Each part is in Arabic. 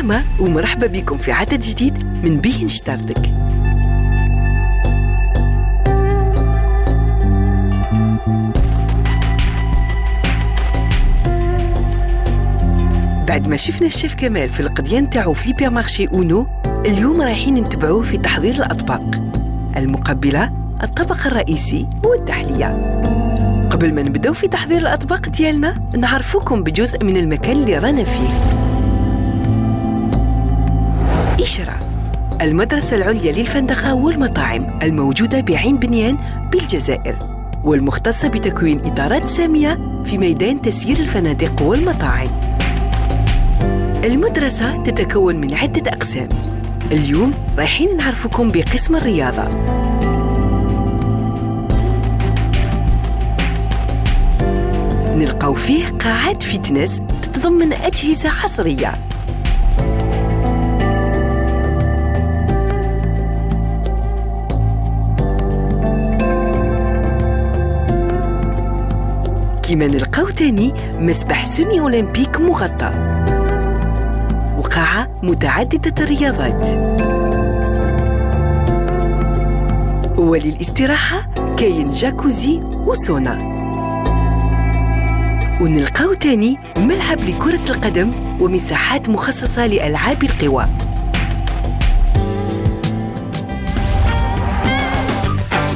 بالسلامة ومرحبا بكم في عدد جديد من بيه نشترتك. بعد ما شفنا الشيف كمال في القضية نتاعو في ليبر مارشي أونو، اليوم رايحين نتبعوه في تحضير الأطباق المقبلة، الطبق الرئيسي والتحلية. قبل ما نبداو في تحضير الأطباق ديالنا نعرفوكم بجزء من المكان اللي رانا فيه. إشرا، المدرسة العليا للفندقة والمطاعم الموجودة بعين بنيان بالجزائر، والمختصة بتكوين إطارات سامية في ميدان تسيير الفنادق والمطاعم. المدرسة تتكون من عدة أقسام. اليوم رايحين نعرفكم بقسم الرياضة. نلقاو فيه قاعات فيتنس تتضمن أجهزة عصرية. كما نلقاو تاني مسبح سيمي أولمبيك مغطى، وقاعة متعددة الرياضات. وللاستراحة كاين جاكوزي وسونا. ونلقاو تاني ملعب لكرة القدم ومساحات مخصصة لألعاب القوى.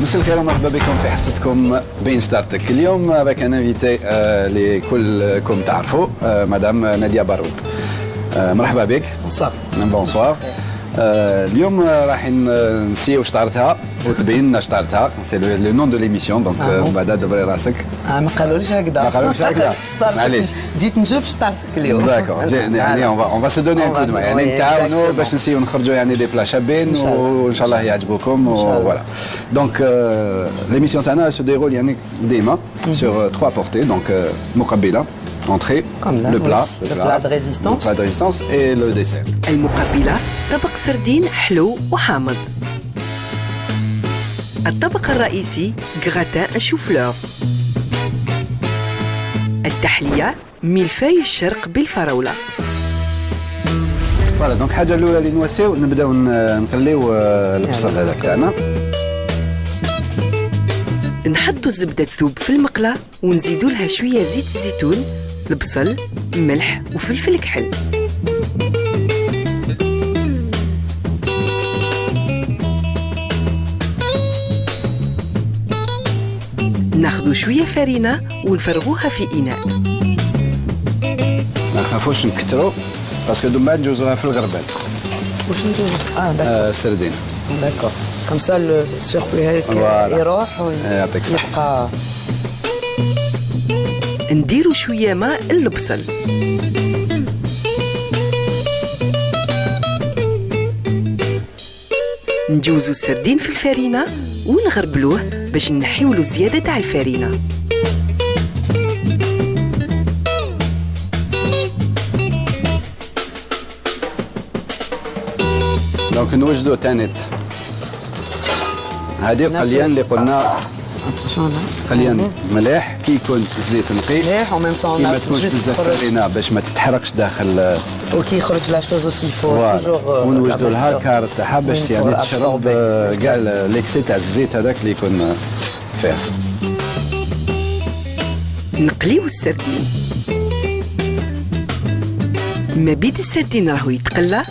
مساء الخير ومرحبا بكم في حصتكم بين ستارتك. اليوم باك انا انفيتي اللي كلكم تعرفوا مدام نادية بارود. مرحبا بك. بونسوار. اليوم راح نسيو شطارتها وتبين لنا شطارتها. سي لو نون دو ليميسيون دونك بعدا دبري راسك. ما قالوليش هكذا. ما قالوليش هكذا. معليش. جيت نشوف شطارتك اليوم. داكور. يعني اون فا سو دوني ان كو دو يعني نتعاونوا باش نسيو نخرجوا يعني دي بلا شابين وان شاء الله يعجبوكم وفوالا. دونك ليميسيون تاعنا سو ديرول يعني ديما سور 3 بورتي دونك مقبله entrée, le plat de résistance. Le plat de résistance et le dessert. المقبلة طبق سردين حلو وحامض. الطبق الرئيسي غراتان شوفلور. التحلية ملفاي الشرق بالفراولة. فوالا دونك الحاجة الأولى اللي نواسيو نبداو نقليو البصل هذاك تاعنا. نحطوا الزبدة الثوب في المقلة ونزيدوا لها شوية زيت الزيتون، البصل، ملح وفلفل كحل. ناخذوا شوية فرينة ونفرغوها في إناء. ما نخافوش نكتروا باسكو دوم بعد نجوزوها في الغربال. واش ندوزو؟ داكور. السردين. داكور. كم سا السيركوي هذاك يروح ويبقى. نديروا شوية ماء البصل. نجوزوا السردين في الفرينة ونغربلوه باش نحيولو الزيادة تاع الفرينة. دونك نوجدو تانيت هذه قليان اللي قلنا قليان مليح كي يكون الزيت نقي مليح وميم طون ما تكونش بزاف فرينه باش ما تتحرقش داخل وكي يخرج لا شوز اوسي فو توجور ونوجدوا لها الكار تاعها باش يعني تشرب كاع ليكسي تاع الزيت هذاك اللي يكون فيها. نقليو السردين. ما بيد السردين راهو يتقلى،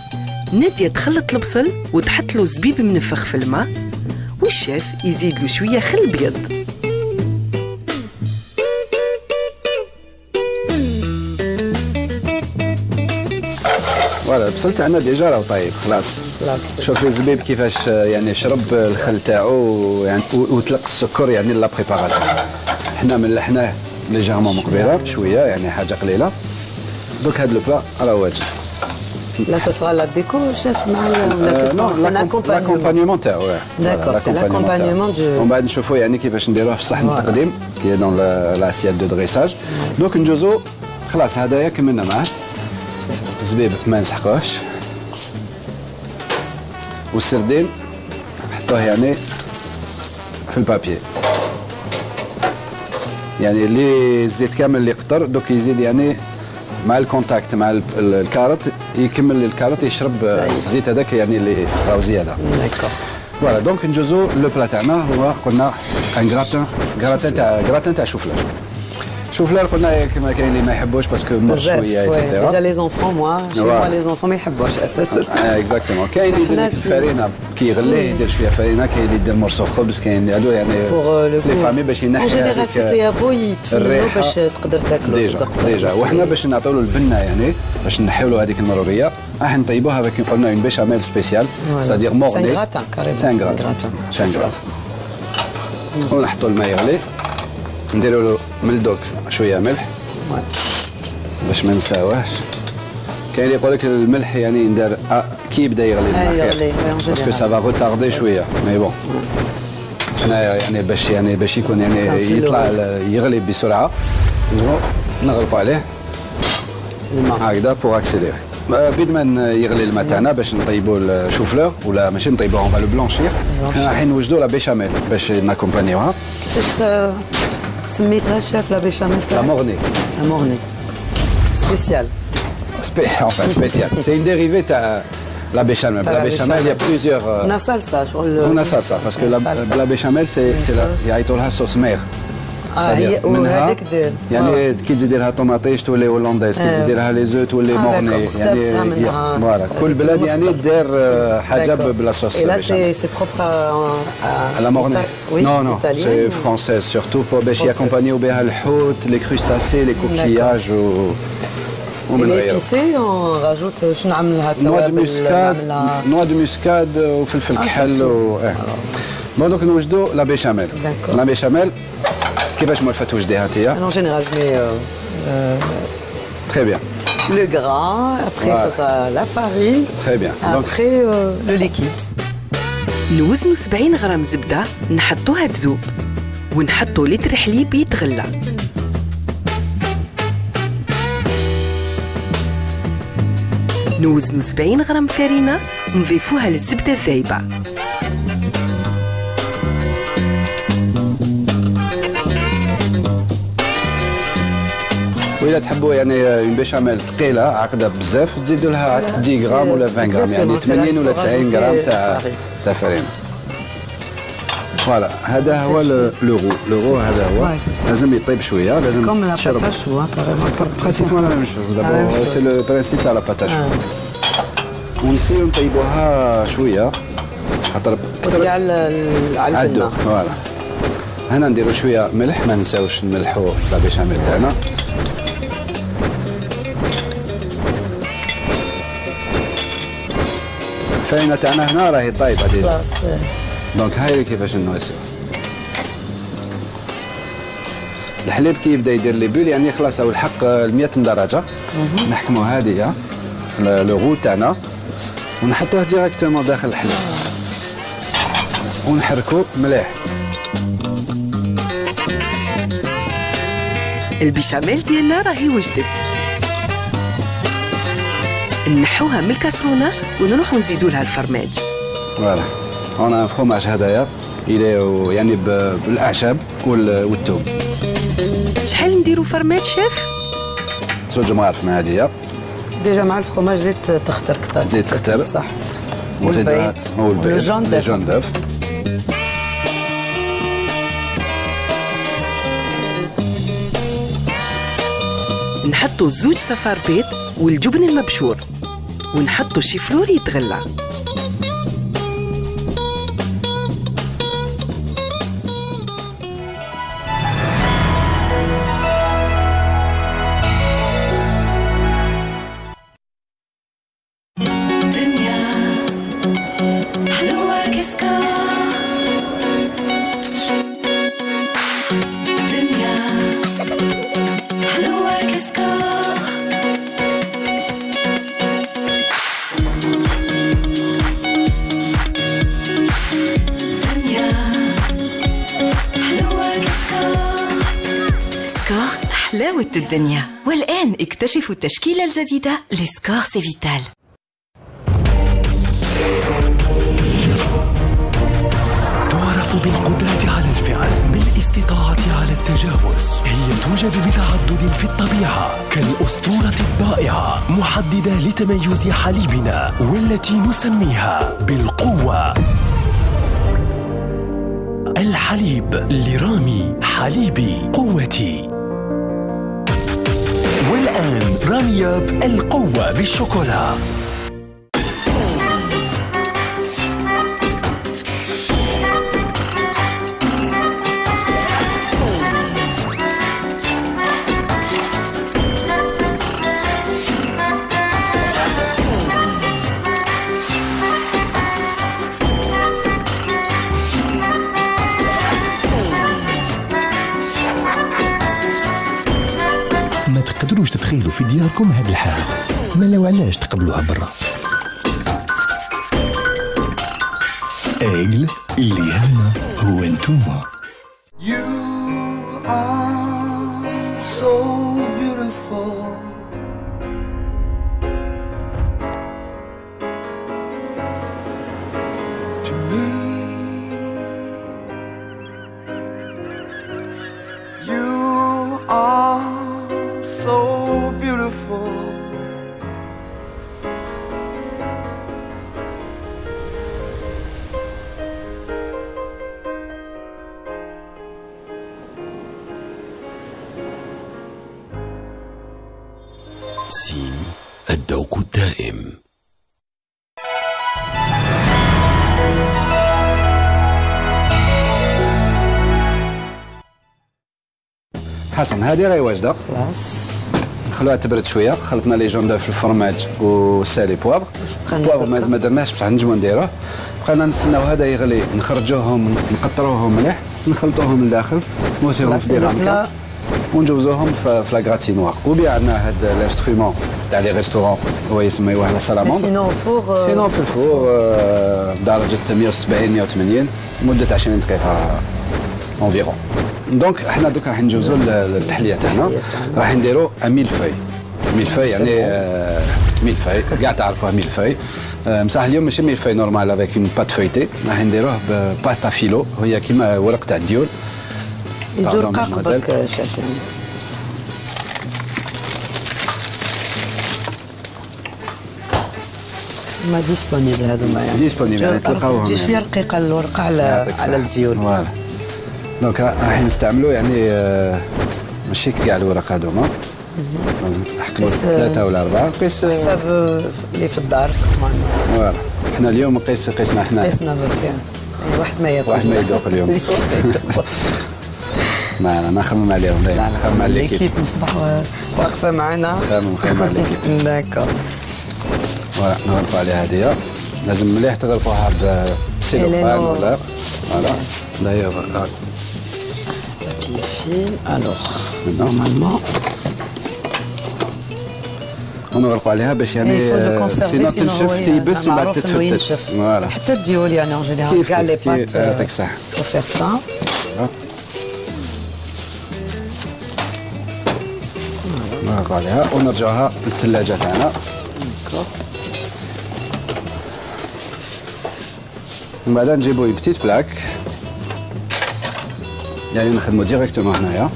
نادية تخلط البصل وتحط له زبيب منفخ في الماء، والشيف يزيد له شوية خل بيض. فوالا البصل تاعنا ديجا راهو طايب خلاص. شوفي الزبيب كيفاش يعني شرب الخل تاعو يعني وتلق السكر يعني لا بريباراسيون. حنا ملحناه ليجيرمون مقبله شويه يعني حاجه قليله. دوك هاد لو بلا راهو واجد. لا سا سرا لا ديكو شيف مع ولا l'accompagnement تاعو. داكور سي l'accompagnement دو. ومن بعد نشوفوا يعني كيفاش نديروه في الصحن التقديم كي دون لاسيات دو دريساج. دوك نجوزو خلاص هدايا كملنا معاه. الزبيب ما نسحقوهش والسردين نحطوه يعني في البابيي يعني اللي الزيت كامل اللي قطر دوك يزيد يعني مع الكونتاكت مع الكاروت يكمل الكاروت يشرب الزيت هذاك يعني اللي راهو زياده. فوالا دونك نجوزو لو بلا تاعنا هو قلنا ان غراتان تاع شوفلار. شوفلار قلنا كما كاين اللي ما يحبوش باسكو مر شويه ايتترا. ديجا لي زونفون موا لي زونفون ما يحبوش اساسا. اكزاكتومون كاين اللي يدير الفرينه كي يغليه يدير شويه فرينه، كاين اللي يدير مرسو خبز، كاين هادو يعني لي فامي باش ينحي اون جينيرال في طيابو يتفننوا باش تقدر تاكلوا. ديجا وحنا باش نعطيو له البنه يعني باش نحيو له هذيك المروريه راح نطيبوها كي قلنا اون بيشاميل سبيسيال سادير مورني 5 غراتان ونحطوا الماء يغلي نديروا له من الدوك شويه ملح باش ما نساوهش. كاين اللي يقول لك الملح يعني ندير كي يبدا يغلي الماء باسكو سا فا روتاردي شويه مي بون حنا يعني باش يكون يعني يطلع يغلي بسرعه نغلقوا عليه الماء هكذا بور اكسيليري. بيد ما يغلي الماء تاعنا باش نطيبوا الشوفلور ولا ماشي نطيبوهم على بلونشير حنا رايحين نوجدوا لا بيشاميل باش ناكومبانيوها. كيفاش سميتها شاف لا بيشاميل تاع لا مورني سبيسيال enfin spécial. C'est une dérivée de la béchamel. La béchamel, il y a plusieurs. On a salsa, on a salsa parce que la béchamel, il y a la sauce mère. وهذيك دير يعني كي تزيدي لها طوماطيش تولي هولنديز، كي تزيدي لها لي زو تولي مورني يعني فوالا كل بلاد يعني دير حاجه بلا صوص. لا سي بروبر لا مورني نو سي فرونسيز سورتو باش ياكومبانيو بها الحوت لي كروستاسي لي كوكياج ومن غيره. ليبيسي اون راجوت شنو نعملها توابل نوا دو مسكاد وفلفل كحل بون دونك نوجدو لا بيشاميل. لا بيشاميل كيفاش مولفه توجديها انتيا؟ En général, je mets très bien le gras, après ça sera la farine. Très bien. Après le liquide. نوزنوا 70 غرام زبدة نحطوها تذوب ونحطوا لتر حليب يتغلى. نوزنوا 70 غرام فرينة نضيفوها للزبدة الذايبة. وإذا تحبوا يعني اون بيشاميل ثقيله عقده بزاف تزيدوا لها 10 غرام ولا 20 غرام يعني 80 ولا 90 غرام تاع فرينه. فوالا هذا هو لو هذا هو لازم يطيب شويه لازم تشرب برينسيبمون لا ميم شوز دابور سي لو برينسيپ تاع لا باتاش ونسيو نطيبوها شويه خاطر على الدوق. فوالا هنا نديروا شويه ملح ما نساوش نملحوا لا بيشاميل تاعنا. الفرينه تاعنا هنا راهي طايبه ديجا دونك هاي كيفاش نواسيو. الحليب كي يبدا يدير لي بول يعني خلاص هو الحق 100 درجه نحكموا هذه لو غو تاعنا ونحطوه ديريكتومون داخل الحليب ونحركوا مليح. البيشاميل ديالنا راهي وجدت. نحوها من الكاسرونه ونروحوا نزيدوا لها الفرماج. فوالا انا فروماج هدايا الى يعني بالاعشاب والثوم. شحال نديروا فرماج شيف؟ زوج معالق من هذه ديجا مع الفرماج زيت تختر كثر. زيت تختر صح. والبيض لي جون دوف. نحطوا زوج صفار بيض والجبن المبشور ونحطوا الشيفلور يتغلى. حلاوة الدنيا. والآن اكتشفوا التشكيلة الجديدة لسكور سيفيتال. تعرف بالقدرة على الفعل، بالإسلام الاستطاعة على التجاوز. هي توجد بتعدد في الطبيعة كالأسطورة الضائعة، محددة لتميز حليبنا والتي نسميها بالقوة. الحليب لرامي، حليبي قوتي. والآن رامياب القوة بالشوكولا. ما تقدروش تتخيلوا في دياركم هاد الحالة، ما لو علاش تقبلوها برا. اجل اللي يهمنا هو انتوما. You are so beautiful. To me, you are so beautiful. سين الذوق الدائم. حسن هذه راهي واجده. خلاص نخلوها تبرد شويه. خلطنا لي جون في الفرماج والسالي بوافغ. بوافغ ما درناهش بصح نجمو نديروه. بقينا نستناو هذا يغلي، نخرجوهم نقطروهم مليح، نخلطوهم من الداخل، نوسيوهم في ديرامكا ونجوزوهم في لا غراتينوار. وبيع عندنا هذا الانسترومون تاع لي ريستورون هو يسميوه لا سالامون. سينو فور سينو في الفور بدرجه 170 180 مده 20 دقيقه انفيرون. دونك احنا دوك راح نجوزو التحليه تاعنا، راح نديرو ميلفاي. ميلفاي يعني ميلفاي كاع تعرفوها ميلفاي. مساح اليوم ماشي ميلفاي نورمال افيك اون بات فويتي، راح نديروه بباستا فيلو وهي كيما ورق تاع الديول. يجو رقاق برك شاف يعني. ما ديسبونيبل هذوما يعني. ديسبونيبل يعني تلقاوهم. تجي شويه رقيقه الورقه على الديول. فوالا. دونك راح نستعملوا يعني ماشي كاع الورق هذوما. نحكموا 3 ولا 4 قيس حسب اللي في الدار. فوالا. احنا اليوم قيسنا احنا. قيسنا برك. واحد ما ياكل. واحد ما يذوق اليوم. ما نخمم عليهم دايما، نخمم على ليكيب. مصباح واقفه معنا. نخمم على ليكيب. داكور. فوالا نغلقوا عليها هذه. لازم مليح تغلقوها بسيلوفان ولا فوالا. دايوغ بابي فين الوغ نورمالمون ونغلقوا عليها باش يعني سينو تنشف تيبس وبعد تتفتت. فوالا حتى الديول يعني اون جينيرال كاع لي بات يعطيك الصحة. فيغ سا. نغلقوا عليها ونرجعوها للثلاجة تاعنا. من بعد نجيبو بتيت بلاك يعني نخدمو ديريكتومون هنايا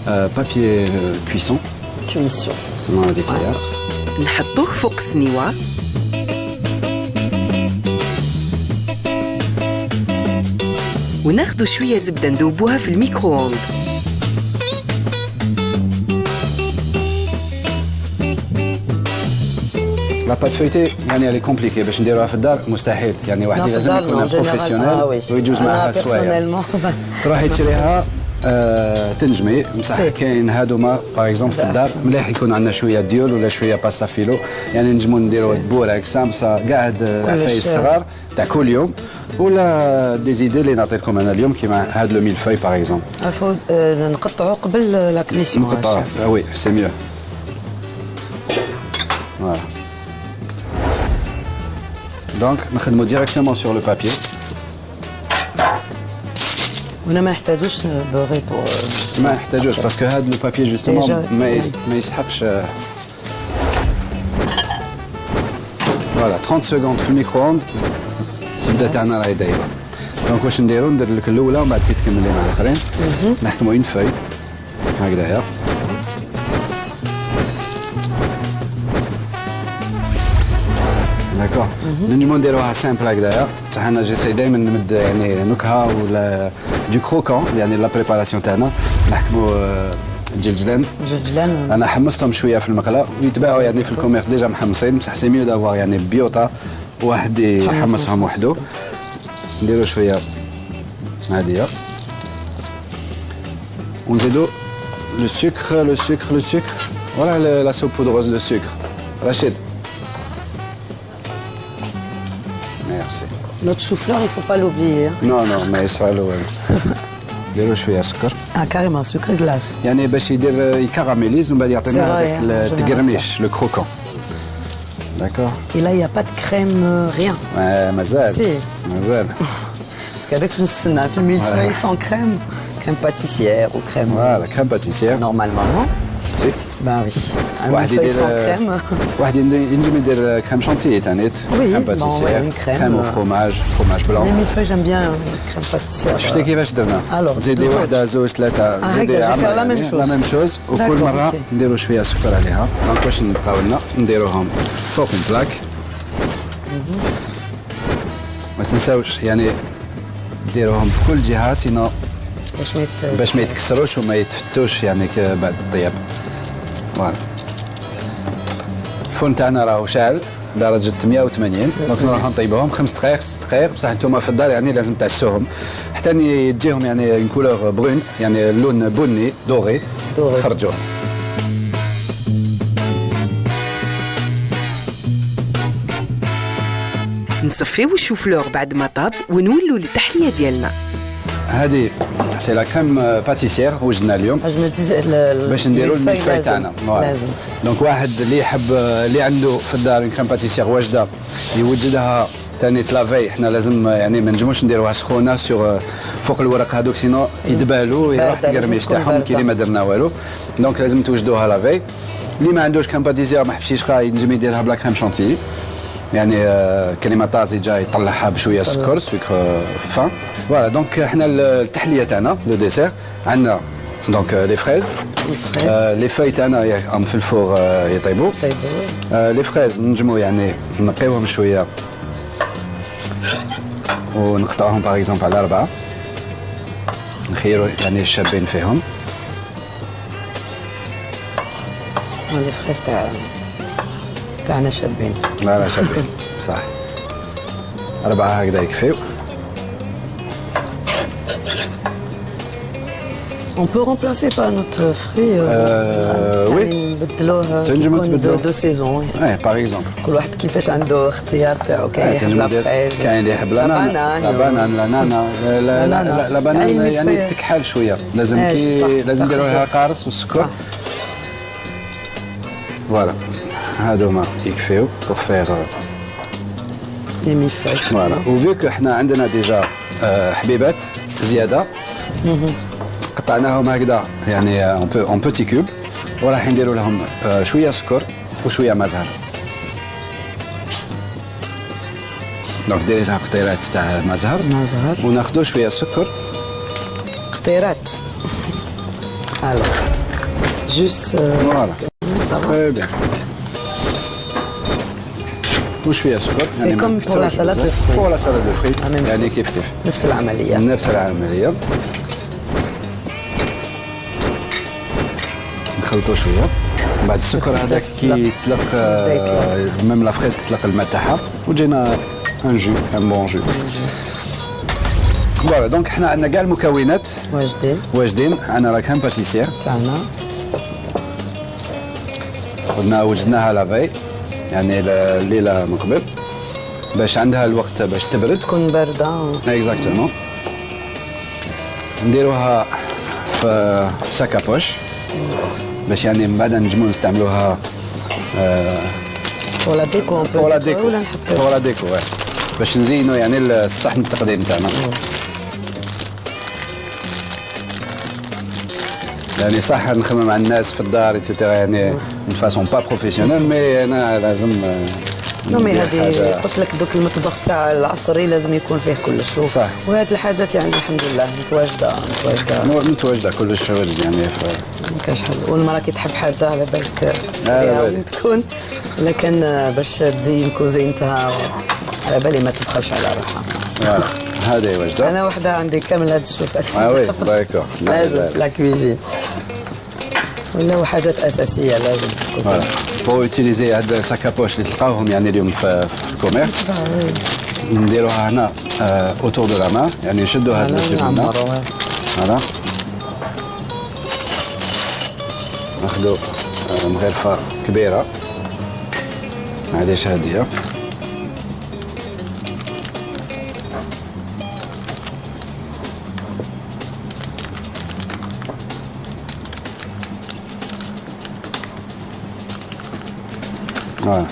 بابي كويسون. كويسون هذيك هي. نحطوه فوق السنيوة وناخدو شوية زبدة ندوبوها في الميكرووند. لا بات فويتي يعني اللي كومبليكي باش نديروها في الدار مستحيل، يعني واحد لازم يكون بروفيسيونيل ويجوز معها سوايع. تروحي تشريها تنجمي بصح كاين هادوما باغ اكزومبل في الدار مليح يكون عندنا شويه ديول ولا شويه باستا فيلو، يعني نجمو نديرو بوراك سامسا كاع هاد العفايس الصغار تاع كل يوم، ولا ديزيدي اللي نعطيكم انا اليوم كيما هاد لو ميلفاي باغ اكزومبل. الفو نقطعو قبل لا كنيسيون. نقطعوه وي سي ميو. فوالا دونك نخدمو ديريكتومون سور لو بابي. ولا ما نحتاجوش بوغي بور ما نحتاجوش باسكو هاد لو بابي جوستومون ما يسحقش. فوالا 30 سكوند في الميكرووند الزبده تاعنا راهي دايره. دونك واش نديرو ندير لك الاولى ومن بعد تكمل لي مع الاخرين. نحكموا اون فاي هكذايا. داكور نجمو نديروها سامبل هكذايا بصح انا جيساي دائما نمد يعني نكهه ولا دو كروكون يعني لا بريباراسيون تاعنا نحكموا الجلجلان. انا حمصتهم شويه في المقله ويتباعوا يعني في الكوميرس ديجا محمصين بصح سي ميو دافوار يعني بيوطا واحد يحمصهم وحده. نديرو شويه هاديه ونزيدو لو سكر ولا لا سوب بودروز دو سكر. رشيد ميرسي. Notre chou-fleur, il ne faut pas l'oublier. Hein. Non, ما يصرى له والو. نديرو شويه سكر. Carrément, sucre glace. يعني باش يدير يكراميليز ومن بعد يعطينا هذاك التقرميش لو كروكون. D'accord. Et là, il n'y a pas de crème, rien. مازال. Si. مازال. Parce qu'avec le snack, le millefeuille sans crème, crème pâtissière ou crème. Voilà, crème pâtissière. Normalement, non? Si. Ben oui. Un واحد millefeuille sans يدير crème. واحد ينجم يدير كريم شانتيي تانيت. كريم باتيسير. كريم او فروماج Les بلون. millefeuilles, j'aime bien crème pâtissière. شفتي كيفاش درنا؟ زيدي وحده زوج ثلاثه زيدي عمل لا ميم شوز وكل مره نديروا شويه سكر عليها. دونك واش نبقاو لنا نديروهم فوق البلاك. ما تنساوش يعني ديروهم في كل جهه سينو باش ما يتكسروش وما يتفتوش يعني بعد الطياب. فوالا الفرن تاعنا راهو شاعل درجة 180 دونك نروحو نطيبوهم 5 دقائق 6 دقائق بصح نتوما في الدار يعني لازم تعسوهم حتى تجيهم يعني اون كولور برون يعني اللون بني دوغي خرجوهم. نصفيو الشوفلور بعد ما طاب ونولوا للتحليه ديالنا. هذه سي لا كريم باتيسير وجدنا اليوم باش نديرو الميلفاي تاعنا. لازم دونك واحد اللي يحب اللي عنده في الدار كريم باتيسير واجده يوجدها ثاني لافي. حنا لازم يعني ما نجموش نديروها سخونه فوق الورق هذوك سينو يدبالوا يروح القرميش تاعهم كي ما درنا والو. دونك لازم توجدوها لافي. اللي ما عندوش كريم باتيسير ما حبش يشقى ينجم يديرها بلا كريم شانتيي يعني كلمه طازجه يطلعها بشويه سكر فان. فوالا دونك حنا التحليه تاعنا لو ديسير عندنا دونك لي فريز لي فاي تاعنا في الفور يطيبوا. لي فريز نجمو يعني نقيوهم شويه ونقطعوهم باغ اكزومبل على 4 نخيروا يعني الشابين فيهم. لي فريز تاعنا شابين. لا شابين صح 4 هكذا يكفيو. On peut remplacer par notre fruit. Oui. نبدلوه دو سيزون. باغ اكزومبل كل واحد كيفاش عنده اختيار تاعو. كاين يحب لا فريز كاين اللي يحب لا بانان لا بانان يعني تكحل شويه لازم لازم نديروا لها قارص والسكر. فوالا هادوما يكفيو بور فيغ لي ميلفاي. فوالا وفيو كو حنا عندنا ديجا حبيبات زياده قطعناهم هكذا يعني اون بوتي كوب وراح نديروا لهم شويه سكر وشويه مزهر. دونك ديري لها قطيرات تاع مزهر وناخذوا شويه سكر قطيرات. الوغ جوست فوالا تري بيان وشويه سكر سي كوم بور لا سالاد دو فروي. بور لا سالاد دو فروي يعني كيف نفس العمليه. نخلطوا شويه من بعد السكر هذاك كي يطلق ميم لا فريز تطلق الماء تاعها وجينا ان جو ان بون جو. فوالا دونك حنا عندنا كاع المكونات واجدين. عندنا لا كريم باتيسير تاعنا قلنا وجدناها لافي يعني الليله من قبل باش عندها الوقت باش تبرد تكون بارده. اكزاكتومون نديروها في ساكابوش باش يعني من بعد نجمو نستعملوها ولا ديكو ولا ديكو باش نزينوا يعني الصحن التقديم تاعنا. يعني صح نخمم مع الناس في الدار اتسيتيرا يعني من فاسون با بروفيسيونيل مي انا لازم نومي هذه قلت لك دوك المطبخ تاع العصري لازم يكون فيه كلش. صح. وهذه الحاجات يعني الحمد لله متواجده كلش واجد يعني ما كاش حل. والمراه كي تحب حاجه على بالك وين تكون، لكن باش تزين كوزينتها على بالي ما تبخلش على روحها. هذه واجده. انا وحده عندي كامل هاد الشوفات. وي داكور. لازم لا كويزين ولا حاجات اساسيه لازم. فوالا بو اوتيليزي هاد الساكابوش اللي تلقاوهم يعني اليوم في الكوميرس نديروها هنا اوتور دو لا مان، يعني نشدوا هاد الجبنه. فوالا ناخذوا مغرفه كبيره معليش هاديه. فوالا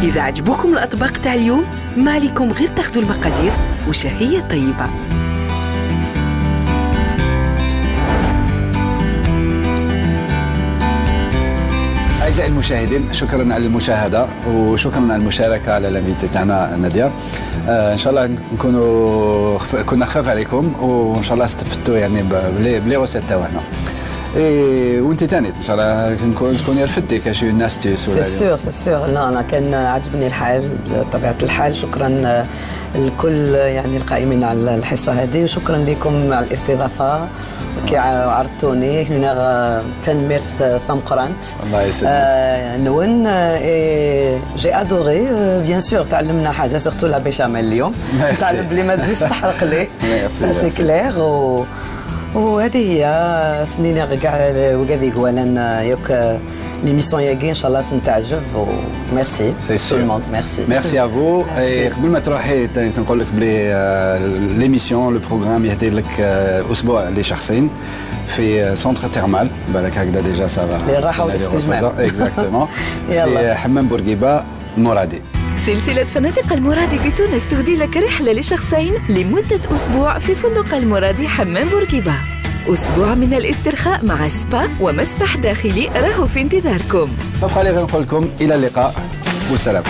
إذا عجبوكم الأطباق تاع اليوم ما عليكم غير تاخذوا المقادير وشهية طيبة. أعزائي المشاهدين، شكرا على المشاهدة وشكرا على المشاركة على الانفيتي تاعنا نادية. إن شاء الله كنا خفاف عليكم وإن شاء الله استفدتوا يعني بلي روسيت تاعنا. وانت ثاني ان شاء الله تكوني رفدتي كاش اون استيس ولا سي سور. لا انا كان عجبني الحال بطبيعه الحال. شكرا لكل يعني القائمين على الحصه هذه، وشكرا لكم على الاستضافه كي عرضتوني هنا تنميرث ثم قرانت. الله يسلمك. نون جي ادوري بيان سور. تعلمنا حاجه سورتو لا بيشاميل اليوم. تعلم بلي ما تزيدش تحرق ليه سي كلير. وهذه هي سنين كاع وكذي قوالا ياك ليميسيون ياكي ان شاء الله سنتعجب. وميرسي تو الموند. ميرسي ا فو. قبل ما تروحي تنقول لك بلي ليميسيون لو بروغرام يهدي لك اسبوع لشخصين في سونتر تيرمال بالك هكذا ديجا سافا للراحه والاستجمام. اكزاكتومون في حمام بورقيبه المرادي. سلسلة فنادق المرادي بتونس تهدي لك رحلة لشخصين لمدة أسبوع في فندق المرادي حمام بورقيبة. أسبوع من الاسترخاء مع سبا ومسبح داخلي راهو في انتظاركم. فبقى لي غير نقول لكم إلى اللقاء والسلام.